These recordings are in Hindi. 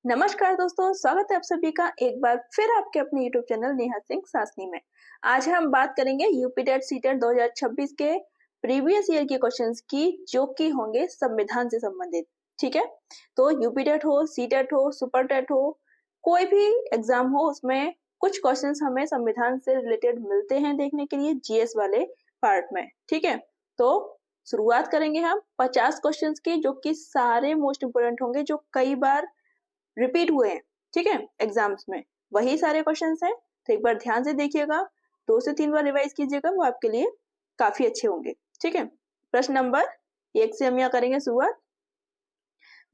नमस्कार दोस्तों, स्वागत है आप सभी का एक बार फिर आपके अपने YouTube चैनल नेहा सिंह सासनी में। आज हम बात करेंगे यूपी टेट सी टेट 2026 के प्रीवियस ईयर के क्वेश्चंस की, जो कि होंगे संविधान से संबंधित। ठीक है, तो यूपी टेट हो, सी टेट हो, सुपर टेट हो, कोई भी एग्जाम हो, उसमें कुछ क्वेश्चंस हमें संविधान से रिलेटेड मिलते हैं देखने के लिए जीएस वाले पार्ट में। ठीक है, तो शुरुआत करेंगे हम 50 क्वेश्चंस की, जो कि सारे मोस्ट इंपोर्टेंट होंगे, जो कई बार रिपीट हुए हैं। ठीक है, एग्जाम्स में वही सारे क्वेश्चंस हैं, तो एक बार ध्यान से देखिएगा, 2 से 3 बार रिवाइज कीजिएगा, वो आपके लिए काफी अच्छे होंगे। ठीक है, प्रश्न नंबर 1 से हम यहाँ करेंगे शुरुआत।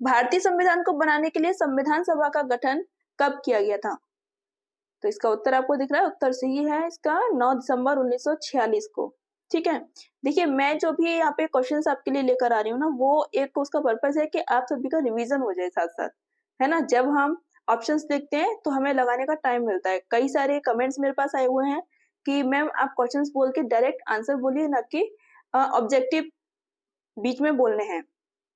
भारतीय संविधान को बनाने के लिए संविधान सभा का गठन कब किया गया था? तो इसका उत्तर आपको दिख रहा है, उत्तर सही है इसका 9 दिसंबर 1946 को। ठीक है, देखिए मैं जो भी यहाँ पे क्वेश्चंस आपके लिए लेकर आ रही हूँ ना, वो एक उसका पर्पस है कि आप सभी का रिवीजन हो जाए साथ साथ, है ना। जब हम ऑप्शंस देखते हैं तो हमें लगाने का टाइम मिलता है। कई सारे कमेंट्स मेरे पास आए हुए हैं कि मैम आप क्वेश्चंस बोल के डायरेक्ट आंसर बोलिए, ना कि ऑब्जेक्टिव बीच में बोलने हैं।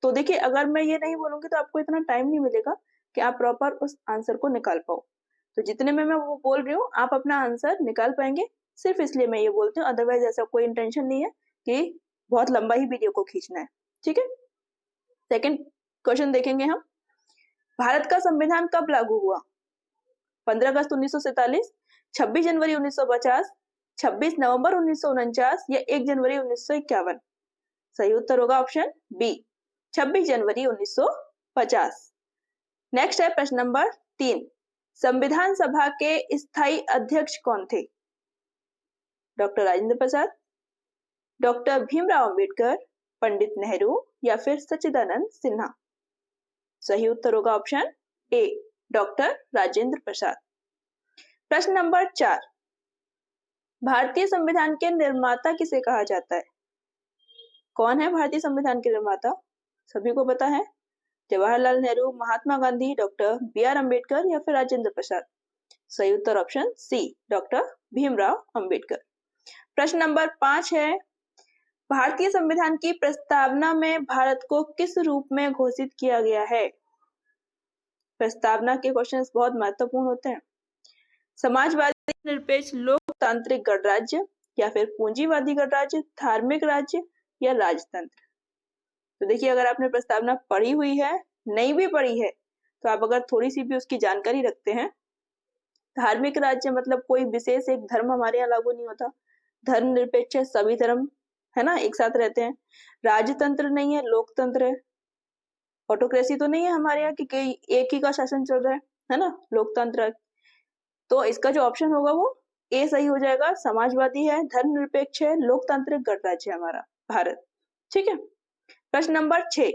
तो देखिए, अगर मैं ये नहीं बोलूंगी तो आपको इतना टाइम नहीं मिलेगा कि आप प्रॉपर उस आंसर को निकाल पाओ। तो जितने में मैं वो बोल रही हूँ, आप अपना आंसर निकाल पाएंगे, सिर्फ इसलिए मैं ये बोलती हूँ। अदरवाइज ऐसा कोई इंटेंशन नहीं है कि बहुत लंबा ही वीडियो को खींचना है। ठीक है, सेकंड क्वेश्चन देखेंगे हम। भारत का संविधान कब लागू हुआ? 15 अगस्त 1947, 26 जनवरी 1950, 26 नवंबर 1949 या 1 जनवरी 1951? सही उत्तर होगा ऑप्शन बी, 26 जनवरी 1950। नेक्स्ट है प्रश्न नंबर 3। संविधान सभा के स्थायी अध्यक्ष कौन थे? डॉक्टर राजेंद्र प्रसाद, डॉक्टर भीमराव अंबेडकर, पंडित नेहरू या फिर सच्चिदानंद सिन्हा? सही उत्तर होगा option A, doctor Rajendra Prasad. प्रश्न नंबर 4। भारतीय संविधान के निर्माता किसे कहा जाता है? कौन है भारतीय संविधान के निर्माता? सभी को पता है, Jawaharlal Nehru, Mahatma Gandhi, doctor B R Ambedkar या फिर राजेंद्र प्रसाद? सही उत्तर option C, doctor Bhimrao Ambedkar. प्रश्न नंबर 5 है, भारतीय संविधान की प्रस्तावना में भारत को किस रूप में घोषित किया गया है? प्रस्तावना के क्वेश्चंस बहुत महत्वपूर्ण होते हैं। समाजवादी, निरपेक्ष, लोकतांत्रिक गणराज्य या फिर पूंजीवादी गणराज्य, धार्मिक राज्य या राजतंत्र? तो देखिए, अगर आपने प्रस्तावना पढ़ी हुई है, नहीं भी पढ़ी है, तो आप अगर थोड़ी सी भी उसकी जानकारी रखते हैं, धार्मिक राज्य मतलब कोई विशेष एक धर्म हमारे यहाँ लागू नहीं होता, धर्मनिरपेक्ष है, सभी धर्म है ना एक साथ रहते हैं। राजतंत्र नहीं है, लोकतंत्र है। ऑटोक्रेसी तो नहीं है हमारे यहाँ कि एक ही का शासन चल रहा है ना, लोकतंत्र। तो इसका जो ऑप्शन होगा वो ए सही हो जाएगा। समाजवादी है, धर्मनिरपेक्ष है, लोकतांत्रिक गणराज्य है हमारा भारत। ठीक है, प्रश्न नंबर 6।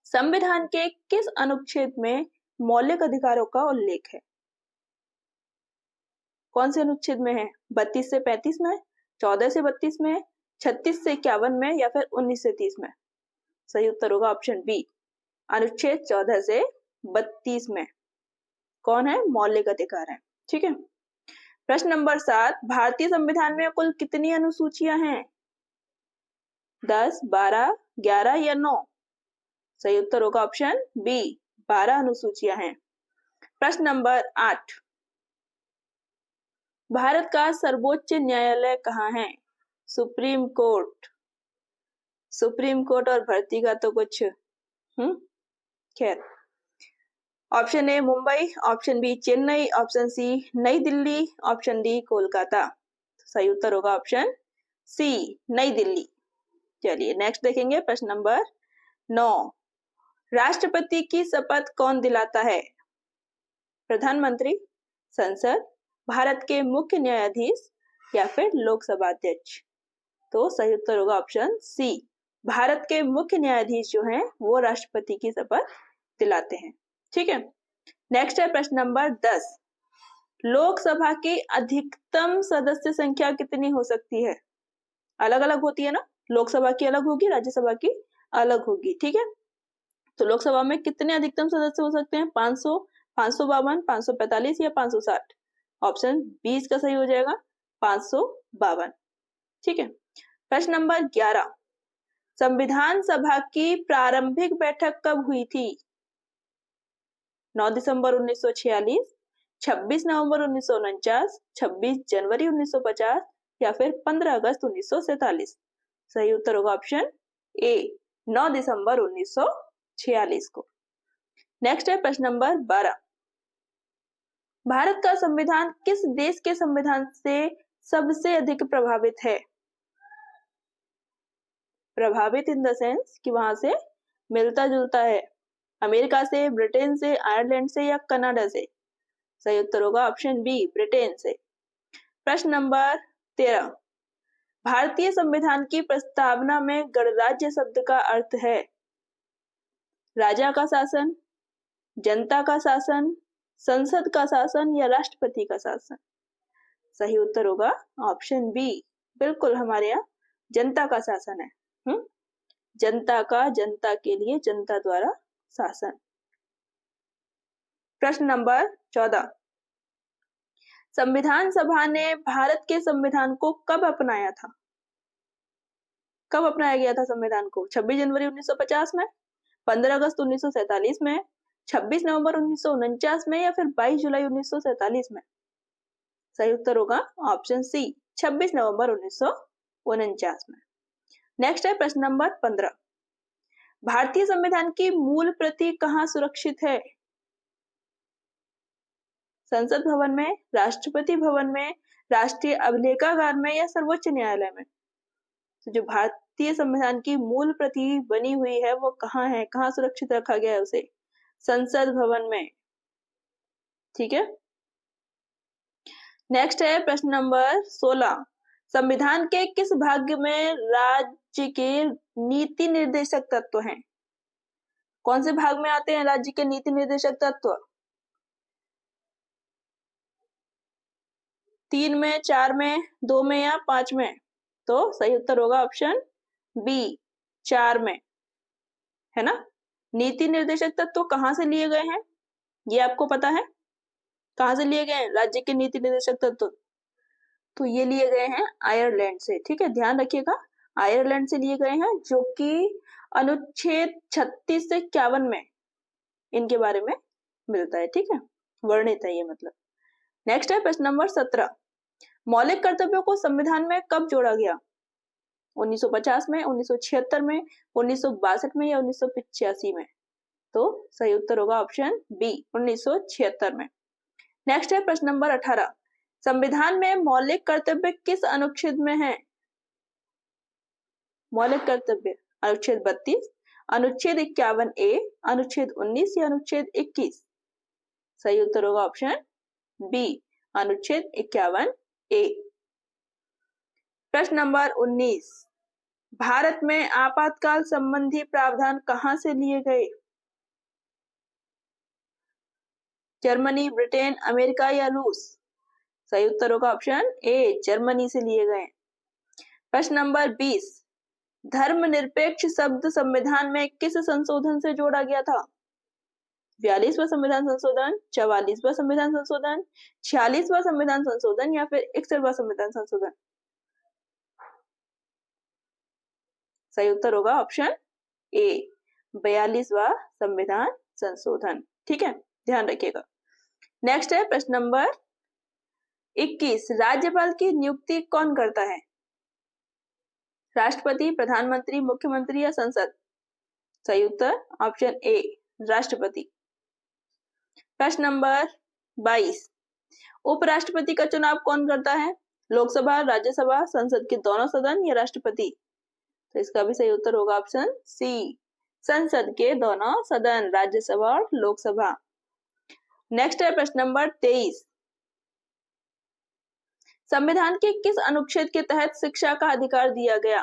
संविधान के किस अनुच्छेद में मौलिक अधिकारों का उल्लेख है? कौन से अनुच्छेद में है? 32 से 35 में, 14 से 32 में, 36 से 51 में या फिर 19 से 30 में? सही उत्तर होगा ऑप्शन बी, अनुच्छेद 14 से 32 में। कौन है? मौलिक अधिकार है। ठीक है, प्रश्न नंबर 7। भारतीय संविधान में कुल कितनी अनुसूचियां हैं? 10, 12, 11 या 9? सही उत्तर होगा ऑप्शन बी, 12 अनुसूचियां हैं। प्रश्न नंबर 8। भारत का सर्वोच्च न्यायालय कहाँ है? Supreme court. सुप्रीम कोर्ट और भर्ती का तो कुछ खैर। Option A Mumbai, option B Chennai, option C New Delhi, option D Kolkata? सही उत्तर होगा ऑप्शन सी, नई दिल्ली। चलिए नेक्स्ट देखेंगे, प्रश्न नंबर 9। राष्ट्रपति की शपथ कौन दिलाता है? प्रधानमंत्री, संसद, भारत के मुख्य न्यायाधीश या फिर लोकसभा अध्यक्ष? तो सही उत्तर होगा ऑप्शन सी, भारत के मुख्य न्यायाधीश जो हैं वो राष्ट्रपति की शपथ दिलाते हैं। ठीक है, नेक्स्ट है प्रश्न नंबर 10। लोकसभा की अधिकतम सदस्य संख्या कितनी हो सकती है? अलग अलग होती है ना, लोकसभा की अलग होगी, राज्यसभा की अलग होगी। ठीक है, तो लोकसभा में कितने अधिकतम सदस्य हो सकते हैं? 500, 552, 545 या 560? ऑप्शन 20 का सही हो जाएगा 552। ठीक है, प्रश्न नंबर 11। संविधान सभा की प्रारंभिक बैठक कब हुई थी? 9 दिसंबर 1946, 26 नवंबर 1949, 26 जनवरी 1950 या फिर 15 अगस्त 1947। सही उत्तर होगा ऑप्शन ए, 9 दिसंबर 1946 को। नेक्स्ट है प्रश्न नंबर 12। भारत का संविधान किस देश के संविधान से सबसे अधिक प्रभावित है? प्रभावित इन द सेंस कि वहां से मिलता जुलता है। अमेरिका से, ब्रिटेन से, आयरलैंड से या कनाडा से? सही उत्तर होगा ऑप्शन बी, ब्रिटेन से। प्रश्न नंबर 13। भारतीय संविधान की प्रस्तावना में गणराज्य शब्द का अर्थ है राजा का शासन, जनता का शासन, संसद का शासन या राष्ट्रपति का शासन? सही उत्तर होगा ऑप्शन बी, बिल्कुल हमारे यहाँ जनता का शासन है। जनता का, जनता के लिए, जनता द्वारा शासन। प्रश्न नंबर 14। संविधान सभा ने भारत के संविधान को कब अपनाया था? कब अपनाया गया था संविधान को? 26 जनवरी 1950 में, 15 अगस्त 1947 में, 26 नवंबर 1949 में या फिर 22 जुलाई 1947 में? सही उत्तर होगा ऑप्शन सी, 26 नवंबर 1949 में। नेक्स्ट है प्रश्न नंबर 15। भारतीय संविधान की मूल प्रति कहाँ सुरक्षित है? संसद भवन में, राष्ट्रपति भवन में, राष्ट्रीय अभिलेखागार में या सर्वोच्च न्यायालय में? तो जो भारतीय संविधान की मूल प्रति बनी हुई है वो कहाँ है, कहाँ सुरक्षित रखा गया है उसे? संसद भवन में। ठीक है। नेक्स्ट है प्रश्न नंबर 16। संविधान के किस भाग में राज्य के नीति निर्देशक तत्व हैं? कौन से भाग में आते हैं राज्य के नीति निर्देशक तत्व? 3 में, 4 में, 2 में या 5 में? तो सही उत्तर होगा ऑप्शन बी, 4 में, है ना। नीति निर्देशक तत्व कहाँ से लिए गए हैं ये आपको पता है? कहाँ से लिए गए हैं राज्य के नीति निर्देशक तत्व? तो ये लिए गए हैं आयरलैंड से। ठीक है, ध्यान रखिएगा, आयरलैंड से लिए गए हैं, जो कि अनुच्छेद 36 से 51 में इनके बारे में मिलता है। ठीक है, वर्णित है ये मतलब। नेक्स्ट है प्रश्न नंबर 17। मौलिक कर्तव्यों को संविधान में कब जोड़ा गया? 1950 में, 1976 में, 1962 में या 1985 में? तो सही उत्तर होगा ऑप्शन बी, 1976 में। नेक्स्ट है प्रश्न नंबर 18। संविधान में मौलिक कर्तव्य किस अनुच्छेद में है? मौलिक कर्तव्य अनुच्छेद 32, अनुच्छेद 51A, अनुच्छेद 19 या अनुच्छेद 21? सही उत्तर होगा ऑप्शन बी, अनुच्छेद 51A। प्रश्न नंबर 19। भारत में आपातकाल संबंधी प्रावधान कहां से लिए गए? जर्मनी, ब्रिटेन, अमेरिका या रूस? सही उत्तर होगा ऑप्शन ए, जर्मनी से लिए गए। प्रश्न नंबर 20। धर्मनिरपेक्ष शब्द संविधान में किस संशोधन से जोड़ा गया था? 42वां संविधान संशोधन, 44वां संविधान संशोधन, 46वां संविधान संशोधन या फिर 61वां संविधान संशोधन? सही उत्तर होगा ऑप्शन ए, 42वां संविधान संशोधन। ठीक है, ध्यान रखिएगा। नेक्स्ट है प्रश्न नंबर 21। राज्यपाल की नियुक्ति कौन करता है? राष्ट्रपति, प्रधानमंत्री, मुख्यमंत्री या संसद? सही उत्तर ऑप्शन ए, राष्ट्रपति। प्रश्न नंबर 22। उपराष्ट्रपति का चुनाव कौन करता है? लोकसभा, राज्यसभा, संसद के दोनों सदन या राष्ट्रपति? तो इसका भी सही उत्तर होगा ऑप्शन सी, संसद के दोनों सदन, राज्यसभा और लोकसभा। नेक्स्ट है प्रश्न नंबर 23। संविधान के किस अनुच्छेद के तहत शिक्षा का अधिकार दिया गया?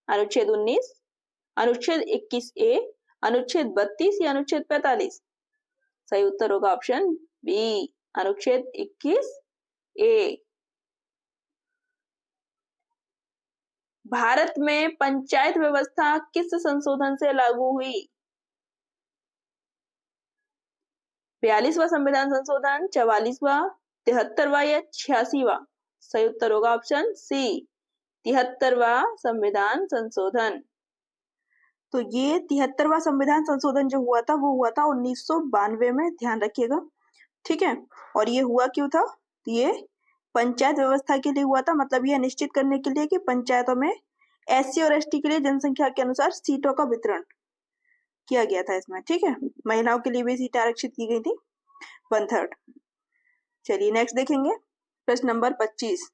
अनुच्छेद 19, अनुच्छेद 21A, अनुच्छेद 32 या अनुच्छेद 45? सही उत्तर होगा ऑप्शन बी, अनुच्छेद 21A। भारत में पंचायत व्यवस्था किस संशोधन से लागू हुई? 42वां संविधान संशोधन, 44वां, 73वां या 86वां? सही उत्तर होगा ऑप्शन सी, 73वां संविधान संशोधन। तो ये 73वां संविधान संशोधन जो हुआ था वो हुआ था 1992 में, ध्यान रखिएगा, ठीक है। और ये हुआ क्यों था? ये पंचायत व्यवस्था के लिए हुआ था, मतलब यह निश्चित करने के लिए कि पंचायतों में एससी और एसटी के लिए जनसंख्या के अनुसार सीटों का वितरण किया गया था इसमें, ठीक है। महिलाओं के लिए भी सीटें आरक्षित की गई थी 1/3। चलिए नेक्स्ट देखेंगे प्रश्न नंबर 25।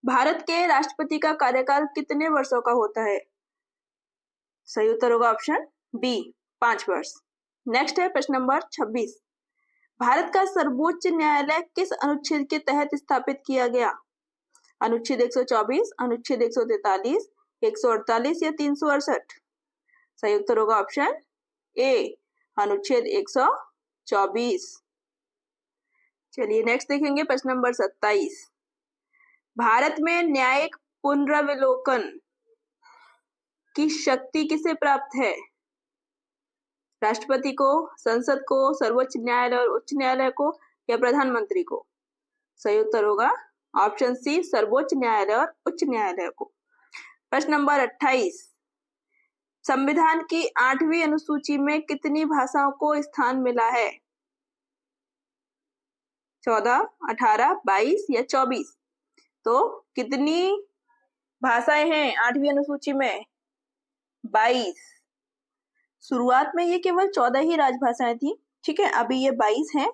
भारत के राष्ट्रपति का कार्यकाल कितने वर्षों का होता है? सही उत्तर होगा ऑप्शन बी, 5 वर्ष। नेक्स्ट है प्रश्न नंबर 26। भारत का सर्वोच्च न्यायालय किस अनुच्छेद के तहत स्थापित किया गया? अनुच्छेद 124, अनुच्छेद 143, 148 या 368? सही उत्तर होगा ऑप्शन ए, अनुच्छेद 124। चलिए नेक्स्ट देखेंगे प्रश्न नंबर 27। भारत में न्यायिक पुनरावलोकन की शक्ति किसे प्राप्त है? राष्ट्रपति को, संसद को, सर्वोच्च न्यायालय और उच्च न्यायालय को, या प्रधानमंत्री को? सही उत्तर होगा ऑप्शन सी, सर्वोच्च न्यायालय और उच्च न्यायालय को। प्रश्न नंबर 28। संविधान की 8वीं अनुसूची में कितनी भाषाओं को स्थान मिला है? 14, 18, 22 या 24? तो कितनी भाषाएं हैं 8वीं अनुसूची में? 22। शुरुआत में ये केवल 14 ही राजभाषाएं थी, ठीक है। अभी ये 22 हैं,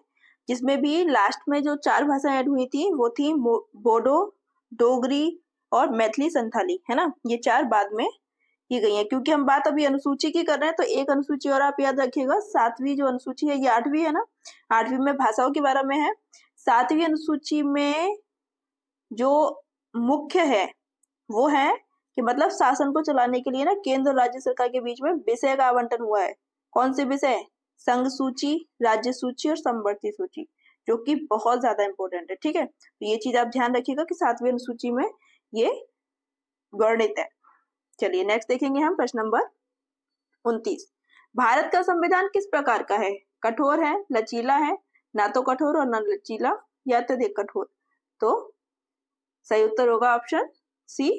जिसमें भी लास्ट में जो 4 भाषाएं ऐड हुई थी वो थी बोडो, डोगरी और मैथिली संथाली, है ना। ये 4 बाद में की गई हैं। क्योंकि हम बात अभी अनुसूची की कर रहे हैं तो एक अनुसूची और आप याद रखिएगा, 7वीं जो अनुसूची है, ये 8वीं है ना, 8वीं में भाषाओं के बारे में है। 7वीं अनुसूची में जो मुख्य है वो है कि मतलब शासन को चलाने के लिए ना केंद्र और राज्य सरकार के बीच में विषय का आवंटन हुआ है। कौन से विषय? संघ सूची, राज्य सूची और समवर्ती सूची, जो कि बहुत ज्यादा इंपॉर्टेंट है, ठीक है। तो ये चीज आप ध्यान रखिएगा कि 7वीं अनुसूची में ये वर्णित है। चलिए नेक्स्ट देखेंगे हम प्रश्न नंबर 29। भारत का संविधान किस प्रकार का है? कठोर है, लचीला है, ना तो कठोर और ना लचीला, या अत्यधिक कठोर? तो सही उत्तर होगा ऑप्शन सी,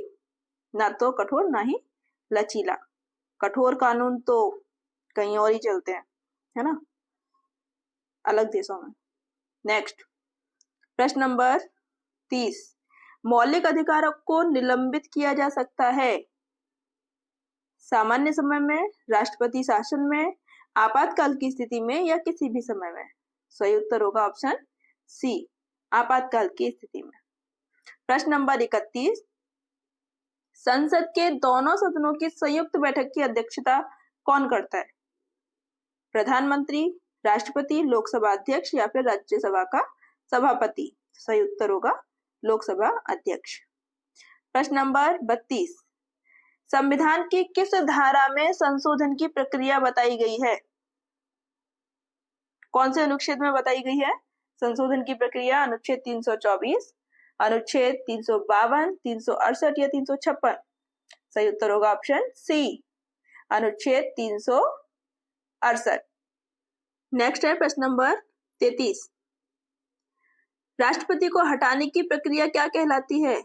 ना तो कठोर ना ही लचीला। कठोर कानून तो कहीं और ही चलते हैं, है ना, अलग देशों में। नेक्स्ट प्रश्न नंबर 30। मौलिक अधिकारों को निलंबित किया जा सकता है सामान्य समय में, राष्ट्रपति शासन में, आपातकाल की स्थिति में, या किसी भी समय में? सही उत्तर होगा ऑप्शन सी, आपातकाल की स्थिति में। प्रश्न नंबर 31। संसद के दोनों सदनों की संयुक्त बैठक की अध्यक्षता कौन करता है? प्रधानमंत्री, राष्ट्रपति, लोकसभा अध्यक्ष, या फिर राज्यसभा का सभापति? सही उत्तर होगा लोकसभा अध्यक्ष। प्रश्न नंबर 32। संविधान की किस धारा में संशोधन की प्रक्रिया बताई गई है? कौन से अनुच्छेद में बताई गई है संशोधन की प्रक्रिया? अनुच्छेद 324, अनुच्छेद 352, 368 या 356? सही उत्तर होगा ऑप्शन सी, अनुच्छेद 368। नेक्स्ट है प्रश्न नंबर 33। राष्ट्रपति को हटाने की प्रक्रिया क्या कहलाती है?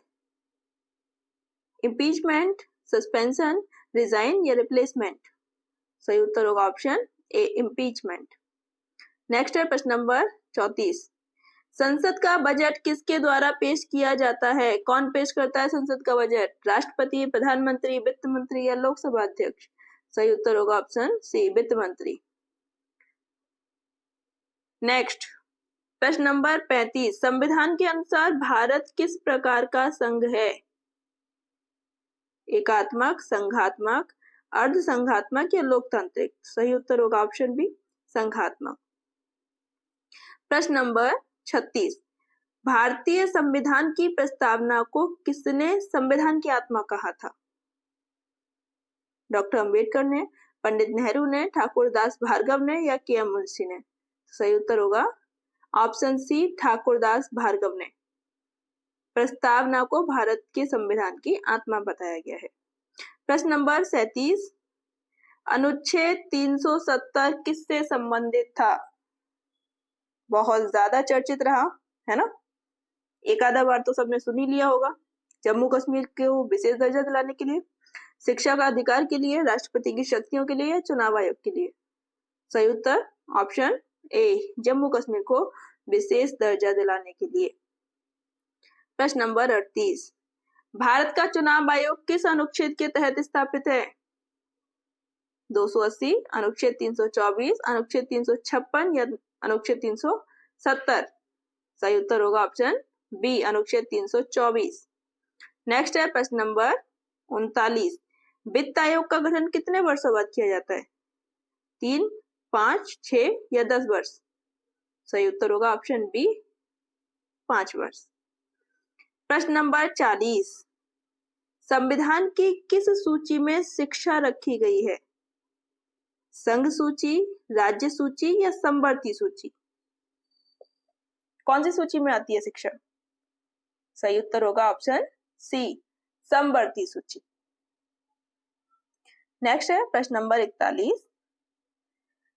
इम्पीचमेंट, सस्पेंशन, रिजाइन या रिप्लेसमेंट? सही उत्तर होगा ऑप्शन ए, इम्पीचमेंट। नेक्स्ट है प्रश्न नंबर 34। संसद का बजट किसके द्वारा पेश किया जाता है? कौन पेश करता है संसद का बजट? राष्ट्रपति, प्रधानमंत्री, वित्त मंत्री या लोकसभा अध्यक्ष? सही उत्तर होगा ऑप्शन सी, वित्त मंत्री। नेक्स्ट प्रश्न नंबर 35। संविधान के अनुसार भारत किस प्रकार का संघ है? एकात्मक, संघात्मक, अर्ध संघात्मक या लोकतांत्रिक? सही उत्तर होगा ऑप्शन बी, संघात्मक। प्रश्न नंबर 36। भारतीय संविधान की प्रस्तावना को किसने संविधान की आत्मा कहा था? डॉक्टर अंबेडकर ने, पंडित नेहरू ने, ठाकुर दास भार्गव ने, या के.एम. मुंशी ने? सही उत्तर होगा ऑप्शन सी, ठाकुर दास भार्गव ने। प्रस्तावना को भारत के संविधान की आत्मा बताया गया है। प्रश्न नंबर 37। अनुच्छेद 370 किससे संबंधित था? बहुत ज्यादा चर्चित रहा, है ना, एक आधा बार तो सबने सुन ही लिया होगा। जम्मू कश्मीर को विशेष दर्जा दिलाने के लिए शिक्षा का अधिकार के लिए, राष्ट्रपति की शक्तियों के लिए या चुनाव आयोग के लिए? सही उत्तर ऑप्शन ए, जम्मू कश्मीर को विशेष दर्जा दिलाने के लिए। प्रश्न नंबर 38, भारत का चुनाव आयोग किस अनुच्छेद के तहत स्थापित है? 280, अनुच्छेद 324, अनुच्छेद 356 या अनुच्छेद 370? सही उत्तर होगा ऑप्शन बी, अनुच्छेद 324। नेक्स्ट है प्रश्न नंबर 39, वित्त आयोग का गठन कितने वर्षों बाद किया जाता है? 3, 5, 6 या 10 वर्ष? सही उत्तर होगा ऑप्शन बी, 5 वर्ष। प्रश्न नंबर 40, संविधान की किस सूची में शिक्षा रखी गई है? संघ सूची, राज्य सूची या समवर्ती सूची? कौन सी सूची में आती है शिक्षा? सही उत्तर होगा ऑप्शन सी, समवर्ती सूची। नेक्स्ट है प्रश्न नंबर 41,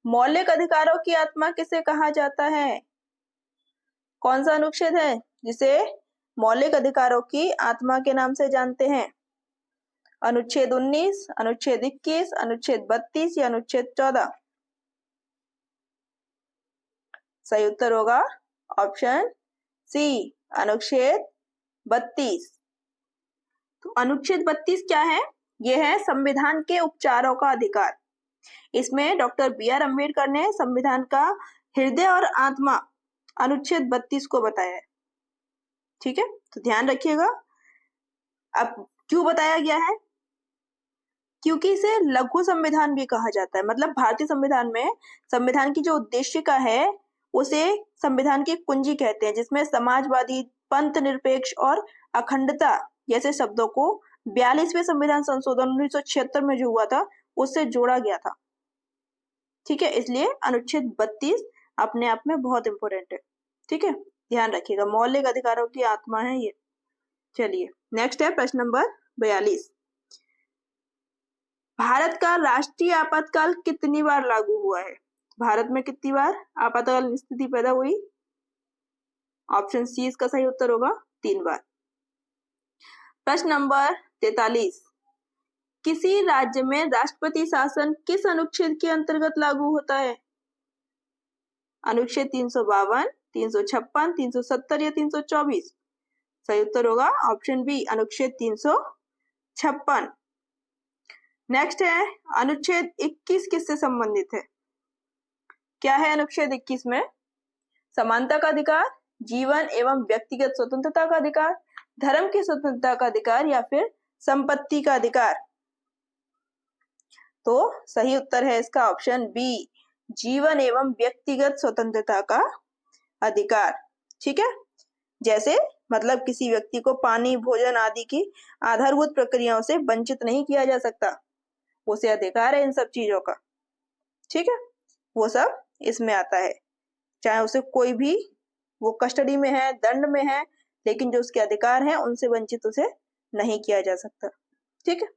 मौलिक अधिकारों की आत्मा किसे कहा जाता है? कौन सा अनुच्छेद है जिसे मौलिक अधिकारों की आत्मा के नाम से जानते हैं? अनुच्छेद 19, अनुच्छेद 21, अनुच्छेद 32 या अनुच्छेद 14? सही उत्तर होगा ऑप्शन सी, अनुच्छेद 32। तो अनुच्छेद 32 क्या है? यह है संविधान के उपचारों का अधिकार। इसमें डॉक्टर बी.आर. अम्बेडकर ने संविधान का हृदय और आत्मा अनुच्छेद 32 को बताया है। ठीक है, तो ध्यान रखिएगा। अब क्यों बताया गया है? क्योंकि इसे लघु संविधान भी कहा जाता है। मतलब भारतीय संविधान में संविधान की जो उद्देशिका है उसे संविधान की कुंजी कहते हैं, जिसमें समाजवादी, पंथ निरपेक्ष और अखंडता जैसे शब्दों को 42वें संविधान संशोधन 1976 में जो हुआ था उससे जोड़ा गया था। ठीक है, इसलिए अनुच्छेद 32 अपने आप में बहुत इंपॉर्टेंट है। ठीक है, ध्यान रखिएगा, मौलिक अधिकारों की आत्मा है ये। चलिए नेक्स्ट है प्रश्न नंबर 42, भारत का राष्ट्रीय आपातकाल कितनी बार लागू हुआ है? भारत में कितनी बार आपातकाल स्थिति पैदा हुई? ऑप्शन सी इसका सही उत्तर होगा, 3 बार। प्रश्न नंबर 43, किसी राज्य में राष्ट्रपति शासन किस अनुच्छेद के अंतर्गत लागू होता है? अनुच्छेद 352, 356, 370 या 324? सही उत्तर होगा ऑप्शन बी, अनुच्छेद 356। नेक्स्ट है अनुच्छेद 21 किससे संबंधित है? क्या है अनुच्छेद 21 में? समानता का अधिकार, जीवन एवं व्यक्तिगत स्वतंत्रता का अधिकार, धर्म की स्वतंत्रता का अधिकार या फिर संपत्ति का अधिकार? तो सही उत्तर है इसका ऑप्शन बी, जीवन एवं व्यक्तिगत स्वतंत्रता का अधिकार। ठीक है, जैसे मतलब किसी व्यक्ति को पानी, भोजन आदि की आधारभूत प्रक्रियाओं से वंचित नहीं किया जा सकता, उसे अधिकार है इन सब चीजों का। ठीक है, वो सब इसमें आता है, चाहे उसे कोई भी वो कस्टडी में है, दंड में है, लेकिन जो उसके अधिकार हैं उनसे वंचित उसे नहीं किया जा सकता। ठीक है,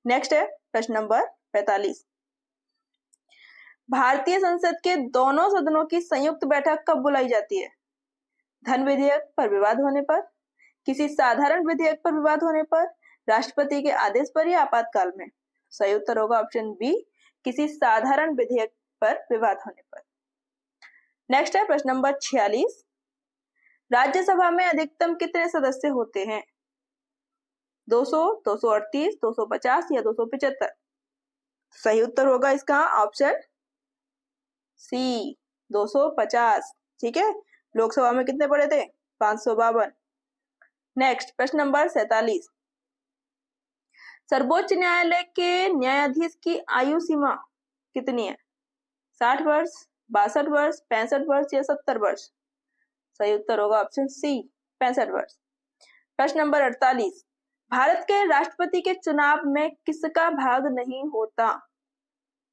नेक्स्ट है प्रश्न नंबर 45, भारतीय संसद के दोनों सदनों की संयुक्त बैठक कब बुलाई जाती है? धन विधेयक पर विवाद होने पर, किसी साधारण विधेयक पर विवाद होने पर, राष्ट्रपति के आदेश पर या आपातकाल में? सही उत्तर होगा ऑप्शन बी, किसी साधारण विधेयक पर विवाद होने पर। नेक्स्ट है प्रश्न नंबर 46, राज्यसभा में अधिकतम कितने सदस्य होते हैं? 200, 238, 250 या 275? सही उत्तर होगा इसका ऑप्शन सी, 250। ठीक है, लोकसभा में कितने पड़े थे? 552। नेक्स्ट प्रश्न नंबर 47, सर्वोच्च न्यायालय के न्यायाधीश की आयु सीमा कितनी है? 60 वर्ष, 62 वर्ष, 65 वर्ष या 70 वर्ष? सही उत्तर होगा ऑप्शन सी, 65 वर्ष। प्रश्न नंबर 48, भारत के राष्ट्रपति के चुनाव में किसका भाग नहीं होता?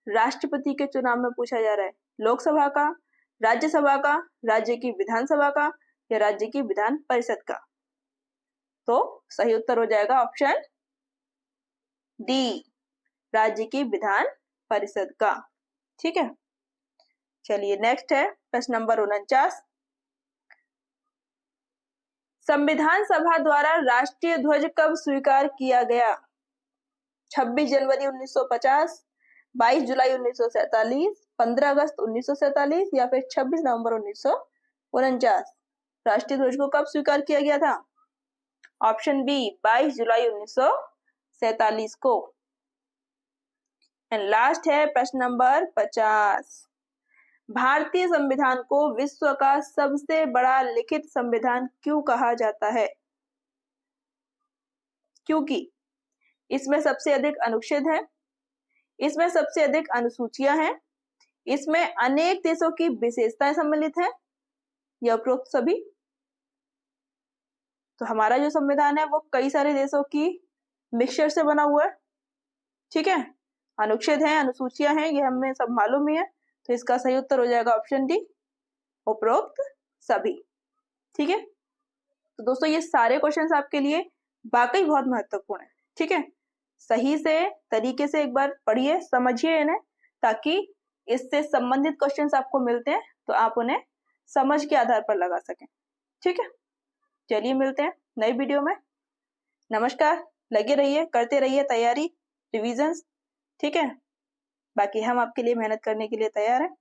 राष्ट्रपति के चुनाव में पूछा जा रहा है, लोकसभा का, राज्यसभा का, राज्य की विधानसभा का या राज्य की विधान परिषद का? तो सही उत्तर हो जाएगा ऑप्शन डी, राज्य की विधान परिषद का। ठीक है, चलिए नेक्स्ट है प्रश्न नंबर 49, संविधान सभा द्वारा राष्ट्रीय ध्वज कब स्वीकार किया गया? 26 जनवरी 1950, 22 जुलाई 1947, 15 अगस्त 1947 या फिर 26 नवंबर 1949। राष्ट्रीय ध्वज को कब स्वीकार किया गया था? ऑप्शन बी 22 जुलाई 1947 को। एंड लास्ट है प्रश्न नंबर 50। भारतीय संविधान को विश्व का सबसे बड़ा लिखित संविधान क्यों कहा जाता है? क्योंकि इसमें सबसे अधिक अनुच्छेद हैं, इसमें सबसे अधिक अनुसूचियां हैं, इसमें अनेक देशों की विशेषताएं सम्मिलित हैं, या उपरोक्त सभी। तो हमारा जो संविधान है वो कई सारे देशों की मिक्सचर से बना हुआ है, ठीक है। अनुच्छेद हैं, अनुसूचियां हैं, ये हमें सब मालूम ही है। तो इसका सही उत्तर हो जाएगा ऑप्शन डी, उपरोक्त सभी, ठीक है। तो दोस्तों ये सारे क्वेश्चंस आपके लिए वाकई बहुत महत्वपूर्ण है, ठीक है। सही से तरीके से एक बार पढ़िए, समझिए इन्हें, ताकि इससे संबंधित क्वेश्चंस आपको मिलते हैं तो आप उन्हें समझ के आधार पर लगा सकें, ठीक है। चलिए मिलते हैं नई वीडियो में। नमस्कार। लगे रहिए, करते रहिए तैयारी, रिविजन्स, ठीक है। बाकी हम आपके लिए मेहनत करने के लिए तैयार हैं।